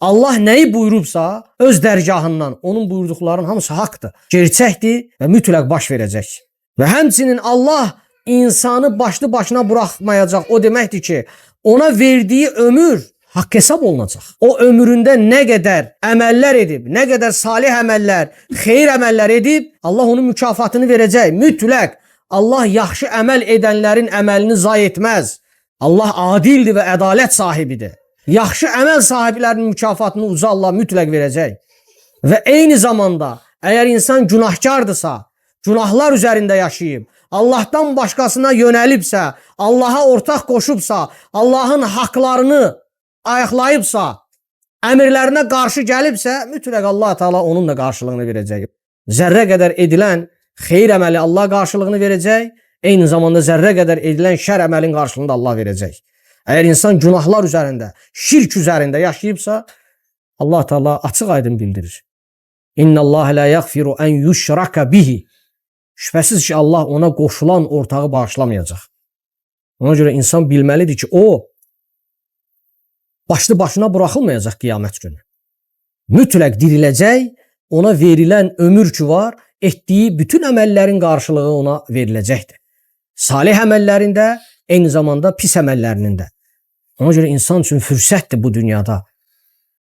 Allah nəyi buyurubsa öz dərgahından onun buyurduqlarının hamısı haqdır, gerçəkdir və mütləq baş verəcək. Və həmçinin Allah insanı başlı başına buraxmayacaq. O deməkdir ki, ona verdiyi ömür haqq hesab olunacaq. O ömründə nə qədər əməllər edib, nə qədər salih əməllər, xeyir əməllər edib, Allah onun mükafatını verəcək. Mütləq Allah yaxşı əməl edənlərin əməlini zayi etməz. Allah adildir və ədalət sahibidir. Yaxşı əməl sahiblərinin mükafatını uca Allah mütləq verəcək. Və eyni zamanda əgər insan günahkardırsa, günahlar üzərində yaşayıb, Allahdan başqasına yönəlibsə, Allaha ortaq qoşubsa, Allahın haqlarını ayaqlayıbsa, əmirlərinə qarşı gəlibsə, mütləq Allah Teala onun da qarşılığını verəcək. Zərrə qədər edilən xeyir əməli Allah qarşılığını verəcək, eyni zamanda zərrə qədər edilən şər əməlin qarşılığını da Allah verəcək. Əgər insan günahlar üzərində, şirk üzərində yaşayıbsa, Allah Teala açıq-aydın bildirir. İnnallaha la yaghfiru an yushraka bihi. Şübhəsiz ki, Allah ona qoşulan ortağı bağışlamayacaq. Ona görə insan bilməlidir ki, o başlı başına buraxılmayacaq qiyamət günü. Mütləq diriləcək, ona verilən ömür ki var, etdiyi bütün əməllərin qarşılığı ona veriləcəkdir. Salih əməllərində, eyni zamanda pis əməllərinin də. Ona görə insan üçün fürsətdir bu dünyada